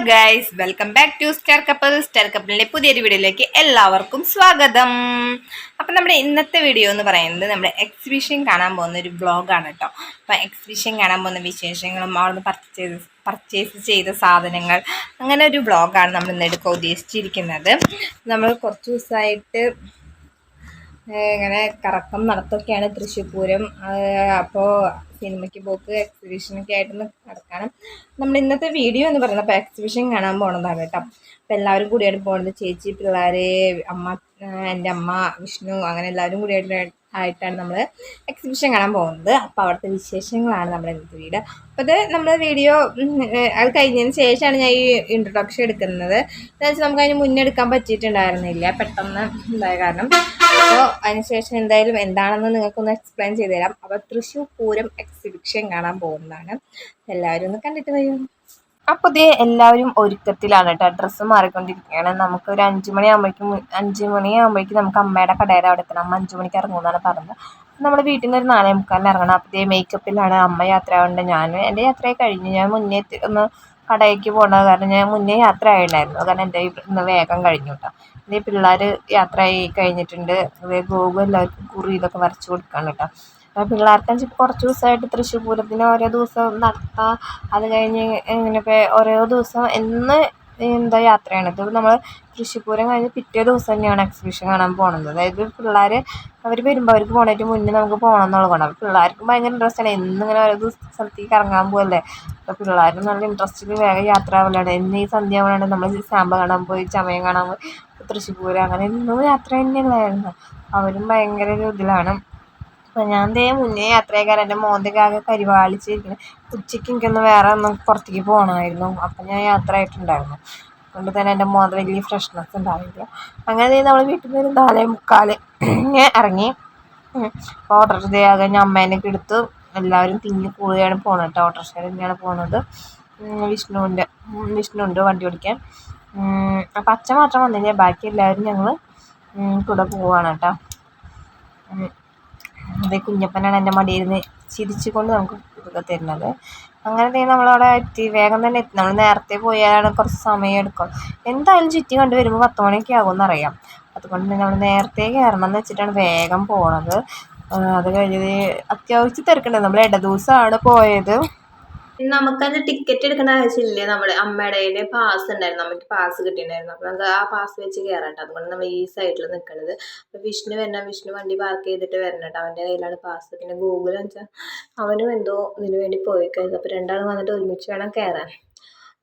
Guys, welcome back to star കപ്പിളിന്റെ പുതിയൊരു വീഡിയോയിലേക്ക് എല്ലാവർക്കും സ്വാഗതം. അപ്പം നമ്മുടെ ഇന്നത്തെ വീഡിയോ എന്ന് പറയുന്നത് നമ്മുടെ എക്സിബിഷൻ കാണാൻ പോകുന്ന ഒരു വ്ളോഗാണ് കേട്ടോ. അപ്പം എക്സിബിഷൻ കാണാൻ പോകുന്ന വിശേഷങ്ങളും അവിടുന്ന് പർച്ചേസ് ചെയ്ത സാധനങ്ങൾ, അങ്ങനെ ഒരു വ്ളോഗാണ് നമ്മൾ ഇന്ന് എടുക്കാൻ ഉദ്ദേശിച്ചിരിക്കുന്നത്. നമ്മൾ കുറച്ച് ദിവസമായിട്ട് ഇങ്ങനെ കറക്കം നടത്തൊക്കെയാണ് തൃശ്ശൂർ പൂരം. അപ്പോൾ സിനിമയ്ക്ക് പോക്ക് എക്സിബിഷനൊക്കെ ആയിട്ട് നടക്കാണ് നമ്മൾ ഇന്നത്തെ വീഡിയോ എന്ന് പറയുന്നത്. അപ്പോൾ എക്സിബിഷൻ കാണാൻ പോകണതാണ് കേട്ടോ. അപ്പോൾ എല്ലാവരും കൂടിയായിട്ട് പോകുന്നത്, ചേച്ചി, പിള്ളേർ, അമ്മ, എൻ്റെ അമ്മ, വിഷ്ണു, അങ്ങനെ എല്ലാവരും ആയിട്ടാണ് നമ്മൾ എക്സിബിഷൻ കാണാൻ പോകുന്നത്. അപ്പോൾ അവിടുത്തെ വിശേഷങ്ങളാണ് നമ്മുടെ ഇന്നത്തെ വീഡിയോ. അപ്പോൾ അത് നമ്മുടെ വീഡിയോ അത് കഴിഞ്ഞതിന് ശേഷമാണ് ഞാൻ ഈ ഇൻട്രൊഡക്ഷൻ എടുക്കുന്നത്. എന്താ വെച്ചാൽ നമുക്ക് അതിന് മുന്നേ എടുക്കാൻ പറ്റിയിട്ടുണ്ടായിരുന്നില്ല, പെട്ടെന്ന് ഉണ്ടായ കാരണം. അപ്പോൾ അതിനുശേഷം എന്തായാലും എന്താണെന്ന് നിങ്ങൾക്കൊന്ന് എക്സ്പ്ലെയിൻ ചെയ്തു തരാം. അപ്പോൾ തൃശ്ശൂർ പൂരം എക്സിബിഷൻ കാണാൻ പോകുന്നതാണ്. എല്ലാവരും ഒന്ന് കണ്ടിട്ട് വരൂ. അപ്പോൾ ഇതേ എല്ലാവരും ഒരുക്കത്തിലാണ് കേട്ടോ. ഡ്രസ്സ് മാറിക്കൊണ്ടിരിക്കുകയാണ്. നമുക്ക് ഒരു 5 മണിയാകുമ്പോഴേക്കും നമുക്ക് അമ്മയുടെ കടയുടെ അവിടെ എത്തണം. അമ്മ 5 മണിക്ക് ഇറങ്ങുമെന്നാണ് പറഞ്ഞത്. നമ്മുടെ വീട്ടിൽ നിന്ന് ഒരു 4:45 ഇറങ്ങണം. അപ്പോൾ ഇതേ മേക്കപ്പിലാണ് അമ്മ. യാത്ര ആയതുകൊണ്ട് എൻ്റെ യാത്രയായി കഴിഞ്ഞു. ഞാൻ മുന്നേ ഒന്ന് കടയ്ക്ക് പോകേണ്ടത് കാരണം ഞാൻ മുന്നേ യാത്ര ആയിട്ടുണ്ടായിരുന്നു. കാരണം എൻ്റെ ഇന്ന് വേഗം കഴിഞ്ഞു കേട്ടോ. ഇതേ പിള്ളേർ യാത്ര ആയി കഴിഞ്ഞിട്ടുണ്ട്. ഗോകും എല്ലാവർക്കും കുറി ഇതൊക്കെ വരച്ച് കൊടുക്കുകയാണ് കേട്ടോ. അപ്പോൾ പിള്ളേർക്ക് കുറച്ച് ദിവസമായിട്ട് തൃശ്ശൂർ പൂരത്തിന് ഓരോ ദിവസം നടത്താം. അത് കഴിഞ്ഞ് ഇങ്ങനെയൊക്കെ ഓരോ ദിവസം എന്താ യാത്രയാണ്. ഇത് നമ്മൾ തൃശ്ശൂർ പൂരം കഴിഞ്ഞ് പിറ്റേ ദിവസം തന്നെയാണ് എക്സിബിഷൻ കാണാൻ പോകുന്നത്. അതായത് പിള്ളേർ അവർ വരുമ്പോൾ അവർക്ക് പോകണേറ്റ് മുന്നേ നമുക്ക് പോകണം എന്നുള്ളതാണ്. അപ്പോൾ പിള്ളേർക്കും ഭയങ്കര ഇൻട്രസ്റ്റാണ്. എന്നിങ്ങനെ ഓരോ സ്ഥലത്തേക്ക് ഇറങ്ങാൻ പോകല്ലേ. അപ്പോൾ പിള്ളേരും നല്ല ഇൻട്രസ്റ്റിൽ വേഗം യാത്ര ആവലാണ്. ഈ സന്ധ്യ ആവാണ്ട് നമ്മൾ സാമ്പ കാണാൻ പോയി, ചമയം കാണാൻ പോയി, തൃശ്ശൂർ പൂരം, അങ്ങനെ എന്നും യാത്ര തന്നെയല്ലായിരുന്നു. അവരും ഭയങ്കര ഒരു ഇതിലാണ്. അപ്പോൾ ഞാൻ മുന്നേ യാത്രയാക്കാൻ എൻ്റെ മോന്തൊക്കെ ആകെ കരിവാളിച്ചിരിക്കുന്നത്. ഉച്ചയ്ക്ക് എനിക്കൊന്ന് വേറെ പുറത്തേക്ക് പോകണമായിരുന്നു. അപ്പം ഞാൻ യാത്ര ആയിട്ടുണ്ടായിരുന്നു. അതുകൊണ്ട് തന്നെ എൻ്റെ മോന്ത് വലിയ ഫ്രഷ്നെസ് ഉണ്ടാവില്ല. അങ്ങനെ നമ്മൾ വീട്ടിൽ നിന്ന് 4:45 ഇറങ്ങി ഓട്ടോറിക്ഷ കഴിഞ്ഞ് അമ്മേനൊക്കെ എടുത്ത് എല്ലാവരും തിങ്ങി കൂടുകയാണ് പോകുന്നത് കേട്ടോ. ഓട്ടോറിക്ഷയിൽ തന്നെയാണ് പോകുന്നത്. വിഷ്ണുണ്ട് വണ്ടി ഓടിക്കാൻ. അപ്പം അച്ഛൻ മാത്രം വന്നില്ല, ബാക്കി എല്ലാവരും ഞങ്ങൾ കൂടെ പോവുകയാണ് കേട്ടോ. അതേ കുഞ്ഞപ്പനാണ് എൻ്റെ മടിയിരുന്ന് ചിരിച്ചുകൊണ്ട് നമുക്ക് ഇതൊക്കെ തരുന്നത്. അങ്ങനെ നമ്മളവിടെ എത്തി. വേഗം തന്നെ എത്തി. നമ്മൾ നേരത്തെ പോയാലാണ് കുറച്ച് സമയം എടുക്കും. എന്തായാലും ചുറ്റി കണ്ടു വരുമ്പോൾ 10 മണിയൊക്കെ ആകുമെന്നറിയാം. അതുകൊണ്ട് തന്നെ നമ്മൾ നേരത്തെ കയറണം എന്ന് വെച്ചിട്ടാണ് വേഗം പോണത്. അത് കഴിഞ്ഞ് അത്യാവശ്യം തിരക്കുണ്ട്. നമ്മൾ ദിവസമാണ് പോയത്. നമുക്കത് ടിക്കറ്റ് എടുക്കേണ്ട ആവശ്യമില്ല. നമ്മുടെ അമ്മയുടെ കയ്യിൽ പാസ് ഉണ്ടായിരുന്നു. നമുക്ക് പാസ് കിട്ടിയിട്ടുണ്ടായിരുന്നു. അപ്പോൾ നമുക്ക് ആ പാസ് വെച്ച് കയറട്ടെ. അതുകൊണ്ട് നമ്മൾ ഈ സൈഡിൽ നിൽക്കുന്നത്. അപ്പോൾ വിഷ്ണു വണ്ടി പാർക്ക് ചെയ്തിട്ട് വരണം കേട്ടോ. അവൻ്റെ കയ്യിലാണ് പാസ്. പിന്നെ ഗൂഗിൾ വെച്ചാൽ അവനും എന്തോ ഇതിനു വേണ്ടി പോയി കഴിഞ്ഞു. അപ്പോൾ രണ്ടാളും വന്നിട്ട് ഒരുമിച്ച് വേണം കയറാൻ.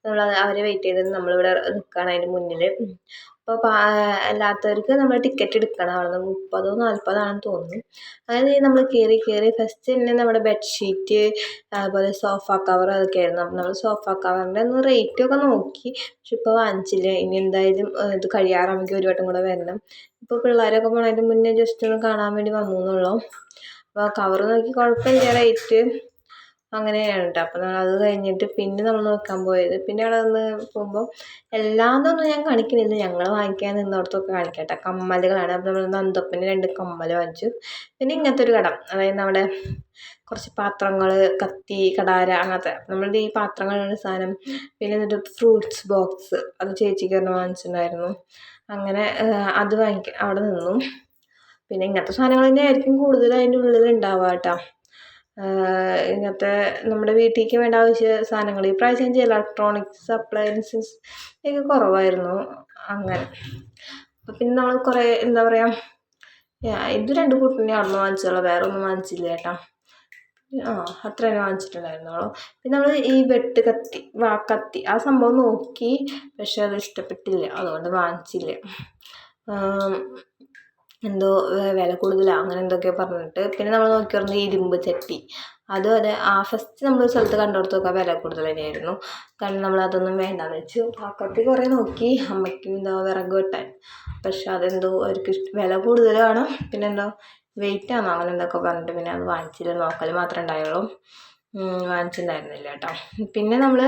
നമ്മൾ അവരെ വെയിറ്റ് ചെയ്തിട്ട് നമ്മളിവിടെ നിൽക്കുകയാണ് അതിൻ്റെ മുന്നിൽ. അപ്പോൾ അല്ലാത്തവർക്ക് നമ്മൾ ടിക്കറ്റ് എടുക്കണം. അവിടെ നിന്ന് 30-40 ആണെന്ന് തോന്നുന്നു. അതായത് നമ്മൾ കയറി ഫസ്റ്റ് തന്നെ നമ്മുടെ ബെഡ്ഷീറ്റ്, അതുപോലെ സോഫ കവർ, അതൊക്കെ ആയിരുന്നു. അപ്പം നമ്മൾ സോഫ കവറിൻ്റെ ഒന്ന് റേറ്റൊക്കെ നോക്കി. പക്ഷെ ഇപ്പോൾ വാങ്ങിച്ചില്ല. ഇനി എന്തായാലും ഇത് കഴിയാറാകുമ്പോൾ ഒരു വട്ടം കൂടെ വരണം. ഇപ്പോൾ പിള്ളേരൊക്കെ പോണതിൻ്റെ മുന്നേ ജസ്റ്റ് ഒന്ന് കാണാൻ വേണ്ടി വന്നു എന്നുള്ളൂ. അപ്പോൾ കവർ നോക്കി കുഴപ്പമില്ല, റേറ്റ് അങ്ങനെയാണ് കേട്ടോ. അപ്പോൾ നമ്മൾ അത് കഴിഞ്ഞിട്ട് പിന്നെ നമ്മൾ നോക്കാൻ പോയത്. പിന്നെ അവിടെ നിന്ന് പോകുമ്പോൾ എല്ലാതൊന്നും ഞാൻ കാണിക്കുന്നില്ല. ഞങ്ങൾ വാങ്ങിക്കാൻ നിന്നിടത്തൊക്കെ കാണിക്കാം കേട്ടോ. കമ്മലുകളാണ്. അപ്പോൾ നമ്മൾ നന്ദപ്പന് 2 കമ്മൽ വാങ്ങിച്ചു. പിന്നെ ഇങ്ങനത്തെ ഒരു കട, അതായത് നമ്മുടെ കുറച്ച് പാത്രങ്ങൾ, കത്തി, കടാര, അങ്ങനത്തെ നമ്മളുടെ ഈ പാത്രങ്ങളുടെ സാധനം. പിന്നെ എന്നിട്ട് ഫ്രൂട്ട്സ് ബോക്സ്, അത് ചേച്ചിക്ക് ഒരെണ്ണം വാങ്ങിച്ചിട്ടുണ്ടായിരുന്നു. അങ്ങനെ അത് അവിടെ നിന്നു. പിന്നെ ഇങ്ങനത്തെ സാധനങ്ങൾ തന്നെ ആയിരിക്കും കൂടുതൽ അതിൻ്റെ ഉള്ളിൽ ഉണ്ടാവുക കേട്ടോ. ഇങ്ങനത്തെ നമ്മുടെ വീട്ടിലേക്ക് വേണ്ട ആവശ്യ സാധനങ്ങൾ. ഈ പ്രാവശ്യം ഇലക്ട്രോണിക്സ് അപ്ലയൻസസ് ഒക്കെ കുറവായിരുന്നു. അങ്ങനെ അപ്പം പിന്നെ നമ്മൾ കുറേ എന്താ പറയുക, ഇത് 2 കൂട്ടിനെ അവിടെ നിന്ന് വാങ്ങിച്ചുള്ളൂ, വേറെ ഒന്നും വാങ്ങിച്ചില്ല കേട്ടോ. അത്ര തന്നെ വാങ്ങിച്ചിട്ടുണ്ടായിരുന്നുള്ളൂ. പിന്നെ നമ്മൾ ഈ വെട്ട് കത്തി ആ സംഭവം നോക്കി, പക്ഷെ അത് ഇഷ്ടപ്പെട്ടില്ല, അതുകൊണ്ട് വാങ്ങിച്ചില്ല. എന്തോ വില കൂടുതലാണ് അങ്ങനെ എന്തൊക്കെ പറഞ്ഞിട്ട്. പിന്നെ നമ്മൾ നോക്കി പറഞ്ഞത് ഇരുമ്പ് ചട്ടി. അതും അതെ, ഫസ്റ്റ് നമ്മളൊരു സ്ഥലത്ത് കണ്ടിടത്തൊക്കെ വില കൂടുതൽ തന്നെയായിരുന്നു. കാരണം നമ്മൾ അതൊന്നും വേണ്ടാന്ന് വെച്ചു. കത്തി കുറേ നോക്കി അമ്മയ്ക്ക് എന്തോ വിറക് വെട്ടാൻ. പക്ഷെ അതെന്തോ അവർക്ക് വില കൂടുതലാണ്, പിന്നെ എന്തോ വെയിറ്റാണോ അങ്ങനെ എന്തൊക്കെ പറഞ്ഞിട്ട് പിന്നെ അത് വാങ്ങിച്ചില്ല. നോക്കൽ മാത്രമേ ഉണ്ടായുള്ളൂ, വാങ്ങിച്ചിട്ടുണ്ടായിരുന്നില്ല കേട്ടോ. പിന്നെ നമ്മൾ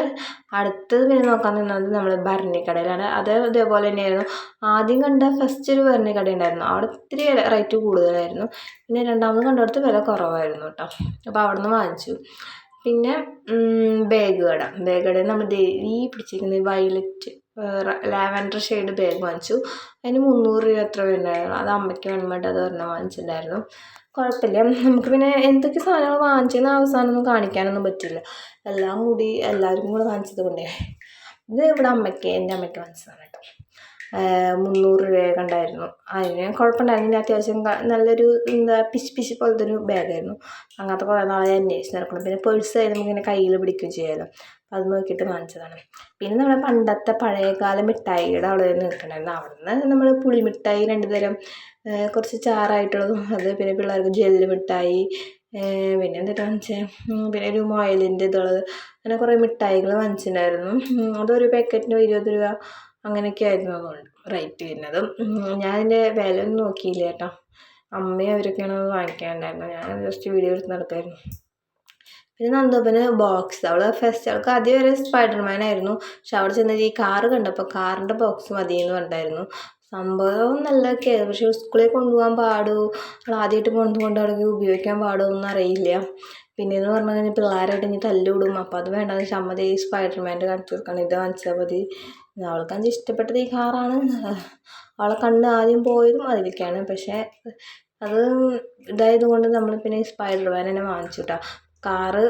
അടുത്തത് പിന്നെ നോക്കാൻ നിന്നത് നമ്മൾ ഭരണിക്കടയിലാണ്. അത് ഇതേപോലെ തന്നെയായിരുന്നു. ആദ്യം കണ്ട ഫസ്റ്റ് ഒരു ഭരണിക്കട ഉണ്ടായിരുന്നു. അവിടെ ഇത്തിരി റേറ്റ് കൂടുതലായിരുന്നു. പിന്നെ രണ്ടാമത് കണ്ടിടത്ത് വില കുറവായിരുന്നു കേട്ടോ. അപ്പോൾ അവിടെ നിന്ന് വാങ്ങിച്ചു. പിന്നെ ബാഗ് നമ്മൾ ഈ പിടിച്ചിരിക്കുന്നത് വയലറ്റ് ലാവൻഡർ ഷെയ്ഡ് ബാഗ് വാങ്ങിച്ചു. അതിന് 300 രൂപ എത്ര വരുന്നുണ്ടായിരുന്നു. അത് അമ്മയ്ക്ക് വേണമെന്നിട്ട് അത് ഒരെണ്ണം വാങ്ങിച്ചിട്ടുണ്ടായിരുന്നു. കുഴപ്പമില്ല. നമുക്ക് പിന്നെ എന്തൊക്കെ സാധനങ്ങൾ വാങ്ങിച്ചെന്ന് അവസാനമൊന്നും കാണിക്കാനൊന്നും പറ്റില്ല. എല്ലാം കൂടി എല്ലാവർക്കും കൂടെ വാങ്ങിച്ചത് കൊണ്ടേ. ഇത് ഇവിടെ എൻ്റെ അമ്മയ്ക്ക് വാങ്ങിച്ചതാണ് കേട്ടോ. 300 രൂപയൊക്കെ ഉണ്ടായിരുന്നു. അതിന് കുഴപ്പമുണ്ടായിരുന്നില്ല. അത്യാവശ്യം നല്ലൊരു പിശി പോലത്തെ ഒരു ബാഗായിരുന്നു. അങ്ങനത്തെ കുറേ നാളെ അന്വേഷിച്ച് നടക്കണം. പിന്നെ പേഴ്സായി നമുക്കിങ്ങനെ കയ്യിൽ പിടിക്കുകയും ചെയ്യാമല്ലോ. അത് നോക്കിയിട്ട് വാങ്ങിച്ചതാണ്. പിന്നെ നമ്മുടെ പണ്ടത്തെ പഴയകാല മിഠായിയുടെ അവിടെ നിൽക്കണമായിരുന്നു. അവിടെ നിന്ന് നമ്മൾ പുളിമിഠായി 2 തരം, കുറച്ച് ചാറായിട്ടുള്ളതും, അത് പിന്നെ പിള്ളേർക്ക് ജെല്ല് മിഠായി, പിന്നെ എന്തൊക്കെ വാങ്ങിച്ചത്, പിന്നെ ഒരു മൊയലിൻ്റെ ഇതുള്ളത്, അങ്ങനെ കുറേ മിഠായികൾ വാങ്ങിച്ചിട്ടുണ്ടായിരുന്നു. അതൊരു പാക്കറ്റിന് 20 രൂപ അങ്ങനെയൊക്കെ ആയിരുന്നു അതുകൊണ്ട് റേറ്റ് വരുന്നത്. ഞാൻ അതിൻ്റെ വില ഒന്നും നോക്കിയില്ല കേട്ടോ. അമ്മയും അവരൊക്കെയാണ് അത് വാങ്ങിക്കാനുണ്ടായിരുന്നത്. ഞാൻ ജസ്റ്റ് വീഡിയോ എടുത്ത് നടക്കായിരുന്നു. പിന്നെ നന്ദോപ്പന് ബോക്സ്, അവൾക്ക് ആദ്യം വരെ സ്പൈഡർമാൻ ആയിരുന്നു. പക്ഷെ അവിടെ ചെന്നത് ഈ കാറ് കണ്ടപ്പോൾ കാറിൻ്റെ ബോക്സ് മതിയെന്ന് പറഞ്ഞിട്ടായിരുന്നു. സംഭവം നല്ലതൊക്കെ ആയിരുന്നു. പക്ഷെ സ്കൂളിൽ കൊണ്ടുപോകാൻ പാടുമോ, ആദ്യമായിട്ട് കൊണ്ട് അവിടെ ഉപയോഗിക്കാൻ പാടുമോ ഒന്നും അറിയില്ല. പിന്നെയെന്ന് പറഞ്ഞു കഴിഞ്ഞാൽ പിള്ളേരായിട്ട് ഇനി തല്ലുവിടും. അപ്പോൾ അത് വേണ്ടെന്ന് വെച്ചാൽ അമ്മ ഈ സ്പൈഡർമാൻ്റെ കാണിച്ചു കൊടുക്കണം, ഇത് വാങ്ങിച്ചാൽ മതി. അവൾക്കഞ്ച് ഇഷ്ടപ്പെട്ടത് ഈ കാറാണ്. അവളെ കണ്ണ് ആദ്യം പോയതും അതിലേക്കാണ്. പക്ഷേ അത് ഇതായത് കൊണ്ട് നമ്മൾ പിന്നെ ഈ സ്പൈഡർമാൻ തന്നെ വാങ്ങിച്ചു കേട്ടോ. കാറ്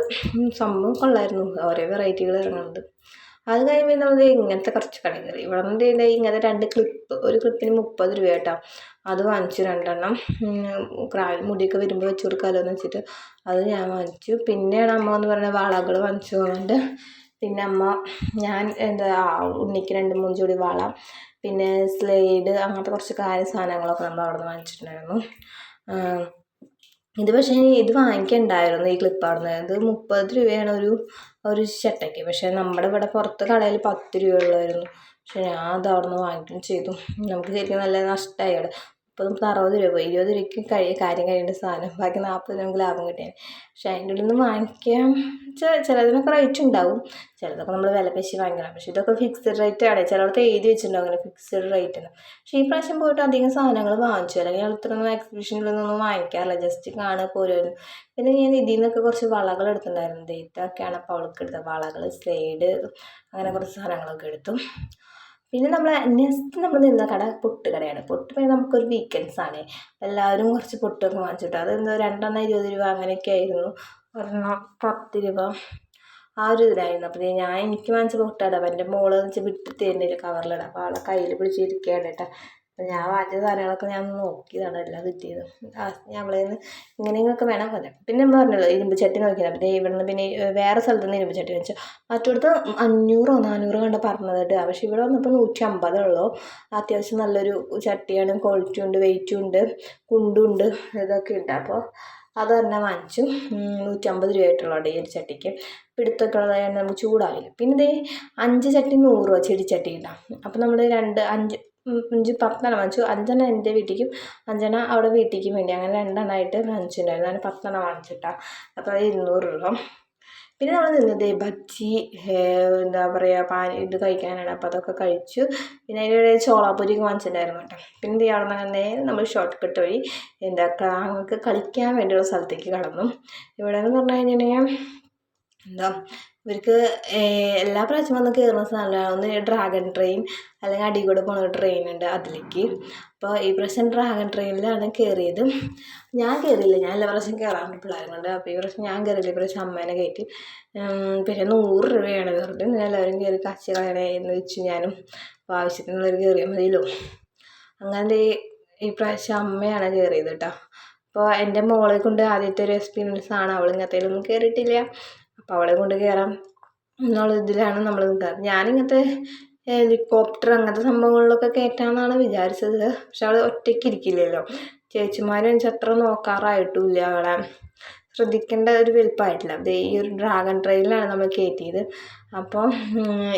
സംഭവം കൊള്ളായിരുന്നു. ഓരോ വെറൈറ്റികൾ ഇറങ്ങുന്നുണ്ട്. അത് കഴിയുമ്പോൾ നമ്മൾ ഇങ്ങനത്തെ കുറച്ച് കട കയറി. ഇവിടെ നിന്ന് ഇങ്ങനത്തെ 2 ക്ലിപ്പ്, ഒരു ക്ലിപ്പിന് 30 രൂപ കേട്ടോ. അത് വാങ്ങിച്ചു 2 എണ്ണം. മുടിയൊക്കെ വരുമ്പോൾ വെച്ച് കൊടുക്കാമല്ലോ എന്ന് വെച്ചിട്ട് അത് ഞാൻ വാങ്ങിച്ചു. പിന്നെയാണ് അമ്മ എന്ന് പറയുന്ന വളകൾ വാങ്ങിച്ചു പോകുന്നുണ്ട്. പിന്നെ ഞാൻ ഉണ്ണിക്ക് 2-3 ജോഡി വള, പിന്നെ സ്ലൈഡ്, അങ്ങനത്തെ കുറച്ച് സാധനങ്ങളൊക്കെ നമ്മൾ അവിടെ നിന്ന് വാങ്ങിച്ചിട്ടുണ്ടായിരുന്നു. ഇത് പക്ഷേ ഇത് വാങ്ങിക്കണ്ടായിരുന്നു ഈ ക്ലിപ്പ് അവിടെ നിന്ന്. ഇത് 30 രൂപയാണ് ഒരു ചട്ടയ്ക്ക്. പക്ഷേ നമ്മുടെ ഇവിടെ പുറത്ത് കടയിൽ 10 രൂപ ഉള്ളായിരുന്നു. പക്ഷേ ഞാൻ അത് അവിടെ നിന്ന് വാങ്ങിക്കുകയും ചെയ്തു. നമുക്ക് ശരിക്കും നല്ല നഷ്ടമായി അവിടെ. 30-60 രൂപ പോയി. 20 രൂപയ്ക്ക് കാര്യം കഴിയേണ്ട സാധനം, ബാക്കി 40 രൂപ നമുക്ക് ലാഭം കിട്ടിയാൽ. പക്ഷേ അതിൻ്റെ ഉള്ളിൽ നിന്ന് വാങ്ങിക്കാൻ ചിലതിനൊക്കെ റേറ്റ് ഉണ്ടാവും, ചിലതൊക്കെ നമ്മൾ വില പേശി വാങ്ങിക്കണം. പക്ഷേ ഇതൊക്കെ ഫിക്സഡ് റേറ്റ് ആണ്. ചിലടത്ത് എഴുതി വെച്ചിട്ടുണ്ടാവും അങ്ങനെ ഫിക്സഡ് റേറ്റ് ആണ്. പക്ഷേ ഈ പ്രാവശ്യം പോയിട്ട് അധികം സാധനങ്ങൾ വാങ്ങിച്ചു. അല്ലെങ്കിൽ ഇത്രയൊന്നും എക്സിബിഷനിലൊന്നും വാങ്ങിക്കാറില്ല, ജസ്റ്റ് കാണുക പോരുമായിരുന്നു. പിന്നെ ഞാൻ ഇതിൽ നിന്നൊക്കെ കുറച്ച് വളകൾ എടുത്തിട്ടുണ്ടായിരുന്നു. ഇതൊക്കെയാണ് അപ്പോൾ അവൾക്ക് എടുത്തത് വളകൾ, സ്ലൈഡ്, അങ്ങനെ കുറച്ച് സാധനങ്ങളൊക്കെ എടുത്തു. പിന്നെ നെക്സ്റ്റ് നമ്മൾ നിന്ന കട പൊട്ട് കടയാണ്. പൊട്ട് പിന്നെ നമുക്കൊരു വീക്കെൻഡ്സ് ആണ്. എല്ലാവരും കുറച്ച് പൊട്ടൊക്കെ വാങ്ങിച്ചിട്ട് അതെന്തോ 2 എണ്ണം 20 രൂപ അങ്ങനെയൊക്കെ ആയിരുന്നു. ഒരെണ്ണം 10 രൂപ ആ ഒരു ഇതിലായിരുന്നു. അപ്പോൾ എനിക്ക് വാങ്ങിച്ച പൊട്ടാണ്. അപ്പോൾ എൻ്റെ മോള് വെച്ച് വിട്ട് തരുന്നില്ല കവറിലിടാം. അപ്പോൾ അവളെ കയ്യിൽ പിടിച്ചിരിക്കുകയാണ് കേട്ടോ. അപ്പോൾ ഞാൻ വാങ്ങിച്ച സാധനങ്ങളൊക്കെ ഞാൻ നോക്കിയതാണ് എല്ലാം കിട്ടിയത്. ഞമ്മളേന്ന് ഇങ്ങനെയൊക്കെ വേണം പറയാം. പിന്നെ നമ്മൾ പറഞ്ഞല്ലോ ഇരുമ്പ് ചട്ടി നോക്കിയത്. അപ്പോൾ ഇവിടെ നിന്ന് പിന്നെ വേറെ സ്ഥലത്ത് നിന്ന് ഇരുമ്പ് ചട്ടി വെച്ചു. മറ്റടുത്ത് 500-400 കണ്ട് പറഞ്ഞത് കേട്ടോ. പക്ഷേ ഇവിടെ വന്നപ്പോൾ 150 ഉള്ളൂ. അത്യാവശ്യം നല്ലൊരു ചട്ടിയാണ്, ക്വാളിറ്റി ഉണ്ട്, വെയിറ്റും ഉണ്ട്, കുണ്ടുണ്ട്, ഇതൊക്കെ ഉണ്ട്. അപ്പോൾ അത് തന്നെ വാങ്ങിച്ചു. 150 രൂപ ആയിട്ടുള്ള ഈ ഒരു ചട്ടിക്ക്. പിടുത്തൊക്കെ ഉള്ളതായത് നമുക്ക് ചൂടാവില്ല. പിന്നെ 5 ചട്ടി 100 രൂപ ചെടിച്ചട്ടി ഉണ്ടാകും. അപ്പോൾ നമ്മൾ 10 വാങ്ങിച്ചു. 5 എൻ്റെ വീട്ടിലേക്കും 5 അവിടെ വീട്ടിലേക്കും വേണ്ടി, അങ്ങനെ 2 ആയിട്ട് വാങ്ങിച്ചിട്ടുണ്ടായിരുന്നു. അങ്ങനെ 10 വാങ്ങിച്ചിട്ടാണ്. അപ്പോൾ അത് 200 രൂപ. പിന്നെ നമ്മൾ നിന്നത് ബജ്ജി, എന്താ പറയുക, ഇത് കഴിക്കാനാണ്. അപ്പോൾ അതൊക്കെ കഴിച്ചു. പിന്നെ അതിൻ്റെ ചോളാപ്പൊരിയൊക്കെ വാങ്ങിച്ചിട്ടുണ്ടായിരുന്നു കേട്ടോ. പിന്നെ അവിടെ നിന്ന് നമ്മൾ ഷോർട്ട് കട്ട് വഴി ഞങ്ങൾക്ക് കളിക്കാൻ വേണ്ടിയുള്ള സ്ഥലത്തേക്ക് കടന്നു. ഇവിടെ എന്ന് പറഞ്ഞു കഴിഞ്ഞാൽ ഇവർക്ക് എല്ലാ പ്രാവശ്യം വന്ന് കയറുന്ന സ്ഥലമാണ്. ഒന്ന് ഡ്രാഗൺ ട്രെയിൻ, അല്ലെങ്കിൽ അടി കൂടെ പോകുന്ന ട്രെയിൻ ഉണ്ട്, അതിലേക്ക്. അപ്പോൾ ഈ പ്രാവശ്യം ഡ്രാഗൺ ട്രെയിനിലാണ് കയറിയത്. ഞാൻ കയറിയില്ല, ഞാൻ എല്ലാ പ്രാവശ്യം കയറാറുണ്ട് പിള്ളേരും കൊണ്ട്. അപ്പോൾ ഈ പ്രാവശ്യം ഞാൻ കയറിയില്ല, ഈ പ്രാവശ്യം അമ്മേനെ കയറ്റി. പിന്നെ 100 രൂപയാണ് കയറിയിട്ട്. ഞാൻ എല്ലാവരും കയറി കാശ് കളയണേ എന്ന് വെച്ചു ഞാനും. അപ്പോൾ ആവശ്യത്തിനുള്ളവർ കയറിയാൽ മതിയല്ലോ. അങ്ങനെ ഈ പ്രാവശ്യം അമ്മയാണ് കയറിയത് കേട്ടോ. അപ്പോൾ എൻ്റെ മോളെ കൊണ്ട് ആദ്യത്തെ ഒരു എക്സ്പീരിയൻസ് ആണ്. അവൾ ഇങ്ങനത്തേലൊന്നും കയറിയിട്ടില്ല. അപ്പോൾ അവളെ കൊണ്ട് കയറാം എന്നുള്ള ഇതിലാണ് നമ്മൾ നിൽക്കുന്നത്. ഞാനിങ്ങനത്തെ ഹെലികോപ്റ്റർ അങ്ങനത്തെ സംഭവങ്ങളിലൊക്കെ കയറ്റാമെന്നാണ് വിചാരിച്ചത്. പക്ഷെ അവൾ ഒറ്റയ്ക്ക് ഇരിക്കില്ലല്ലോ. ചേച്ചിമാരും അത്ര നോക്കാറായിട്ടുമില്ല, അവളെ ശ്രദ്ധിക്കേണ്ട ഒരു വലുപ്പമായിട്ടില്ല. അത് ഈ ഒരു ഡ്രാഗൺ ട്രെയിനിലാണ് നമ്മൾ കയറ്റിയത്. അപ്പോൾ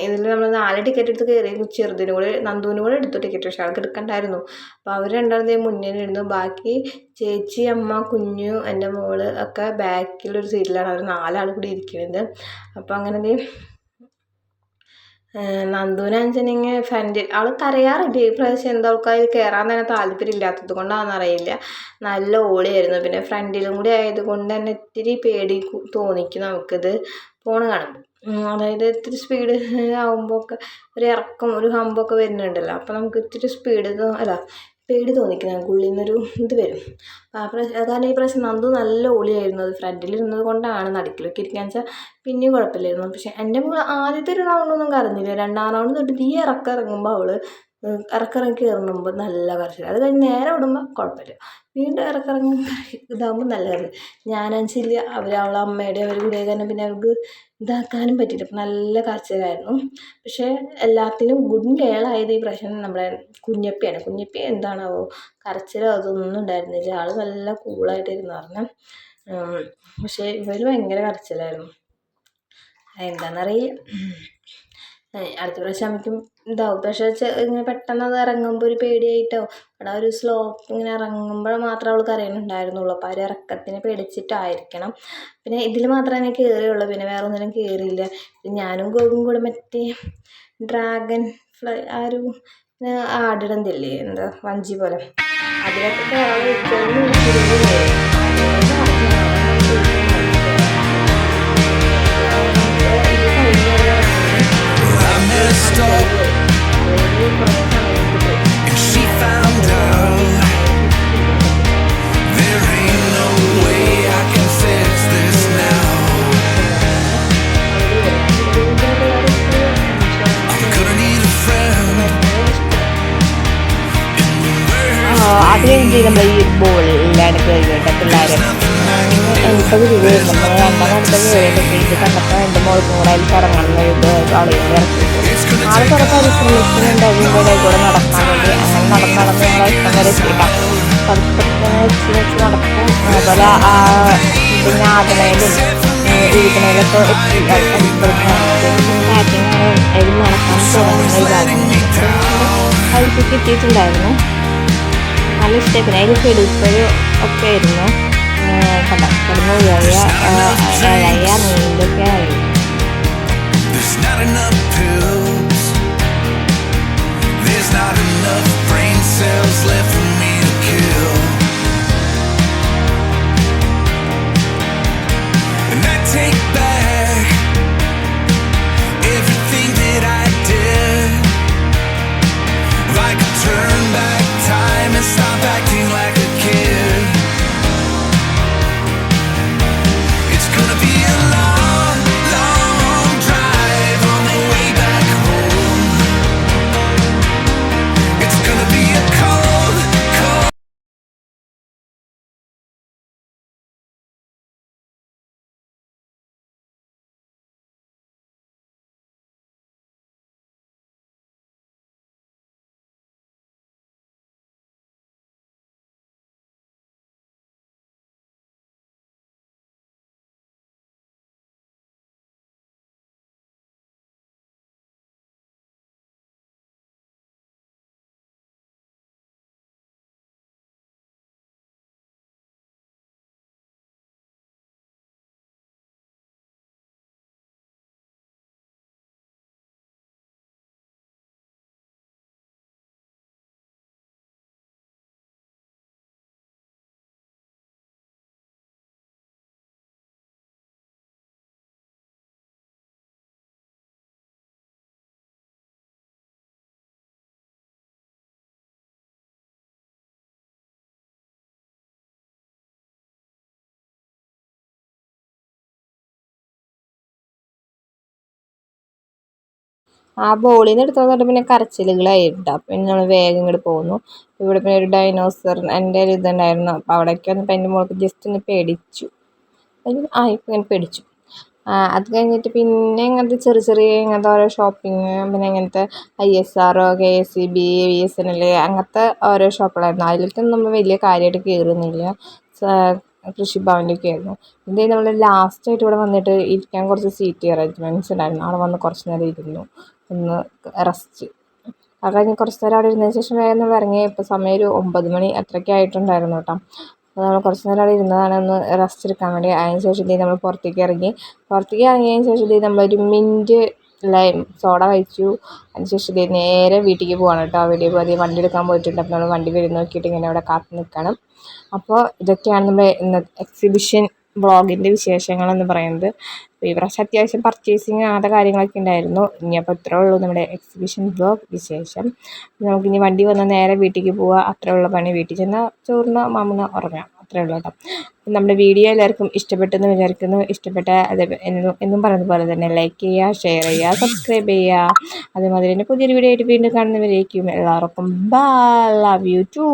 ഇതിൽ നമ്മൾ 4 ടിക്കറ്റ് എടുത്ത് കയറി. ചെറുതിനും കൂടെ നന്ദുവിനും കൂടെ എടുത്തു ടിക്കറ്റ്. പക്ഷെ ആൾക്ക് എടുക്കണ്ടായിരുന്നു. അപ്പോൾ അവർ രണ്ടാമതേ മുന്നിലിരുന്നു. ബാക്കി ചേച്ചി, അമ്മ, കുഞ്ഞു, എൻ്റെ മോള് ഒക്കെ ബാക്കിലൊരു സീറ്റിലാണ്. അവർ 4 ആൾ കൂടി ഇരിക്കുന്നത്. അപ്പോൾ അങ്ങനെ നന്ദുവിനാണെന്നുവെച്ചിട്ടുണ്ടെങ്കിൽ ഫ്രണ്ടിൽ അവൾ കരയാറുണ്ട്. ഈ പ്രാവശ്യം എന്താ അവൾക്ക് കയറാൻ തന്നെ താല്പര്യം ഇല്ലാത്തത് കൊണ്ടാണെന്ന് അറിയില്ല. നല്ല ഓളിയായിരുന്നു. പിന്നെ ഫ്രണ്ടിലും കൂടി ആയതുകൊണ്ട് തന്നെ ഇത്തിരി പേടി തോന്നിക്കും നമുക്കിത് ഫോണ് കാണുമ്പോൾ. അതായത് ഇത്തിരി സ്പീഡ് ആകുമ്പോൾ ഒക്കെ ഒരു ഇറക്കം ഒരു ഹമ്പൊക്കെ വരുന്നുണ്ടല്ലോ. അപ്പോൾ നമുക്ക് ഇത്തിരി അല്ല പേടി തോന്നിക്കും, നമുക്ക് ഉള്ളിൽ നിന്നൊരു ഇത് വരും. കാരണം ഈ പ്രാവശ്യം നന്ദു നല്ല ഓളിയായിരുന്നു. അത് ഫ്രണ്ടിൽ ഇരുന്നത് കൊണ്ടാണ് നടുക്കിലൊക്കെ ഇരിക്കാൻ വെച്ചാൽ പിന്നെയും കുഴപ്പമില്ലായിരുന്നു. പക്ഷെ എൻ്റെ മോൾ ആദ്യത്തെ ഒരു റൗണ്ടൊന്നും കരഞ്ഞില്ല. 2ാം റൗണ്ട് തൊട്ട് ഈ ഇറക്കിറങ്ങുമ്പോൾ അവൾ ഇറക്കിറങ്ങി കയറുമ്പോൾ നല്ല കരച്ചിൽ. അത് കഴിഞ്ഞ് നേരെ വിടുമ്പോൾ കുഴപ്പമില്ല. വീണ്ടും ഇറക്കിറങ്ങി ഇതാകുമ്പോൾ നല്ല കരച്ചിൽ. ഞാനാണെന്നില്ല അവളെ അമ്മയുടെ അവർ കൂടെ കാരണം പിന്നെ അവർക്ക് ഇതാക്കാനും പറ്റില്ല. അപ്പം നല്ല കരച്ചിലായിരുന്നു. പക്ഷേ എല്ലാത്തിനും ഗുഡ് ഗേളായത് ഈ പ്രാവശ്യം നമ്മുടെ കുഞ്ഞപ്പിയാണ്. കുഞ്ഞപ്പി എന്താണാവോ കരച്ചിലോ അതൊന്നും ഉണ്ടായിരുന്നില്ല. ആൾ നല്ല കൂളായിട്ടിരുന്നു പറഞ്ഞു. പക്ഷേ ഇവർ ഭയങ്കര കരച്ചിലായിരുന്നു. എന്താണെന്നറിയില്ല. അടുത്ത പ്രാവശ്യം അമ്മയ്ക്കും ഇതാവും. പക്ഷേ ഇങ്ങനെ പെട്ടെന്ന് അത് ഇറങ്ങുമ്പോൾ ഒരു പേടിയായിട്ടോ അവിടെ ഒരു സ്ലോപ്പ് ഇങ്ങനെ ഇറങ്ങുമ്പോൾ മാത്രമേ അവൾ കരയുന്നുണ്ടായിരുന്നുള്ളൂ. അപ്പോൾ ആ ഒരു ഇറക്കത്തിന് പേടിച്ചിട്ടായിരിക്കണം. പിന്നെ ഇതിൽ മാത്രമേ കയറിയുള്ളൂ, പിന്നെ വേറെ ഒന്നിനും കയറിയില്ല. ഞാനും ഗോകും കൂടെ മറ്റേ ഡ്രാഗൺ ഫ്ലൈ ആ ഒരു ആടിടന്തില്ലേ എന്താ വഞ്ചി പോലെ അതിലൊക്കെ കയറാൻ അത് കഴിഞ്ഞ് നമ്മൾ ഈ ബോളിലാണ് കയറിയിട്ട് പിള്ളേർ 80 രൂപയായിരുന്നു. നമ്മൾ 2 അടുത്തത് കയറിയിട്ട് ഇത് കണ്ടപ്പോൾ എൻ്റെ മോൾക്ക് കൂടെ അതിൽ തുടങ്ങുന്ന ഇത് കളിയിൽ ഇറക്കിയിട്ട് ആൾ കുറേ പരിശ്രമിക്കുന്നുണ്ട് അതിൻ്റെ കൂടെ നടക്കാൻ വേണ്ടി. അങ്ങനെ നടന്ന് ഞങ്ങൾ ഇഷ്ടം വരെ എത്തിയിട്ടാണ്. വെച്ച് നടക്കും. അതുപോലെ പിന്നെ ആദനയിലും ഇരിക്കണയിലൊക്കെ പാക്കിങ് അതിൽ നടക്കാൻ തുടങ്ങുന്ന അതിലേക്ക് എത്തിയിട്ടുണ്ടായിരുന്നു. നല്ല ഇഷ്ടത്തിന് അതിൽ പെടുപ്പോഴും ഒക്കെ ആയിരുന്നു. കിടന്നു ഇഴയ നീന്തൊക്കെ ആയിരുന്നു. ആ ബോളിൽ നിന്ന് എടുത്തത് പിന്നെ കരച്ചിലുകളായിട്ടോ. പിന്നെ നമ്മൾ വേഗം ഇങ്ങോട്ട് പോന്നു. ഇവിടെ പിന്നെ ഒരു ഡൈനോസർ എൻ്റെ ഒരു ഇതുണ്ടായിരുന്നു. അപ്പോൾ അവിടേക്ക് വന്നപ്പോൾ എൻ്റെ മോൾക്ക് ജസ്റ്റ് ഒന്ന് പേടിച്ചു. ഇപ്പം ഇങ്ങനെ പേടിച്ചു. അത് കഴിഞ്ഞിട്ട് പിന്നെ ഇങ്ങനത്തെ ചെറിയ ഇങ്ങനത്തെ ഓരോ ഷോപ്പിങ്, പിന്നെ ഇങ്ങനത്തെ ISR, KSEB, BSNL അങ്ങനത്തെ ഓരോ ഷോപ്പുകളായിരുന്നു. അതിലേക്കൊന്നും നമ്മൾ വലിയ കാര്യമായിട്ട് കയറുന്നില്ല. കൃഷിഭവനിലേക്ക് ആയിരുന്നു. ഇത് നമ്മൾ ലാസ്റ്റായിട്ട് ഇവിടെ വന്നിട്ട് ഇരിക്കാൻ കുറച്ച് സീറ്റ് അറേഞ്ച്മെൻറ്റ്സ് ഉണ്ടായിരുന്നു. അവിടെ വന്ന് കുറച്ച് നേരം ഇരുന്നു, ഒന്ന് റെസ്റ്റ്. അത് കഴിഞ്ഞ് കുറച്ച് നേരം അവിടെ ഇരുന്നതിന് ശേഷം വേഗം നമ്മൾ ഇറങ്ങി. ഇപ്പോൾ സമയം ഒരു 9 മണി അത്രയ്ക്ക് ആയിട്ടുണ്ടായിരുന്നു കേട്ടോ. അപ്പോൾ നമ്മൾ കുറച്ച് നേരം അവിടെ ഇരുന്നതാണ് ഒന്ന് റെസ്റ്റ് എടുക്കാൻ വേണ്ടി. അതിന് ശേഷം നമ്മൾ പുറത്തേക്ക് ഇറങ്ങിയതിന് ശേഷം നമ്മളൊരു മിൻറ്റ് ലൈം സോഡ കഴിച്ചു. അതിനുശേഷം ഇത് നേരെ വീട്ടിലേക്ക് പോവാണ് കേട്ടോ. വീട്ടിൽ പോയി വണ്ടി എടുക്കാൻ പോയിട്ടുണ്ട്. അപ്പോൾ നമ്മൾ വണ്ടി വരുന്ന നോക്കിയിട്ട് ഇങ്ങനെ അവിടെ കാത്തു നിൽക്കണം. അപ്പോൾ ഇതൊക്കെയാണ് നമ്മുടെ ഇന്നത്തെ എക്സിബിഷൻ വ്ളോഗിൻ്റെ വിശേഷങ്ങളെന്ന് പറയുന്നത്. അപ്പോൾ ഈ പ്രാവശ്യം അത്യാവശ്യം പർച്ചേസിങ് അങ്ങനത്തെ കാര്യങ്ങളൊക്കെ ഉണ്ടായിരുന്നു. ഇനി അപ്പോൾ ഇത്രേ ഉള്ളൂ നമ്മുടെ എക്സിബിഷൻ വ്ളോഗ് വിശേഷം. നമുക്കിനി വണ്ടി വന്നാൽ നേരെ വീട്ടിലേക്ക് പോവുക, അത്രേ ഉള്ള പണി. വീട്ടിൽ ചെന്നാൽ ചോറിന് മാമുന്ന ഉറങ്ങാം, അത്രേ ഉള്ളൂ കേട്ടോ. നമ്മുടെ വീഡിയോ എല്ലാവർക്കും ഇഷ്ടപ്പെട്ടെന്ന് വിചാരിക്കുന്നു. ഇഷ്ടപ്പെട്ട അത് എന്നും പറയുന്നത് പോലെ തന്നെ ലൈക്ക് ചെയ്യുക, ഷെയർ ചെയ്യുക, സബ്സ്ക്രൈബ് ചെയ്യുക. അതുമാതിരി തന്നെ പുതിയൊരു വീഡിയോ ആയിട്ട് വീണ്ടും കാണുന്നവരേക്കും എല്ലാവർക്കും ബൈ, ലവ് യു ടു.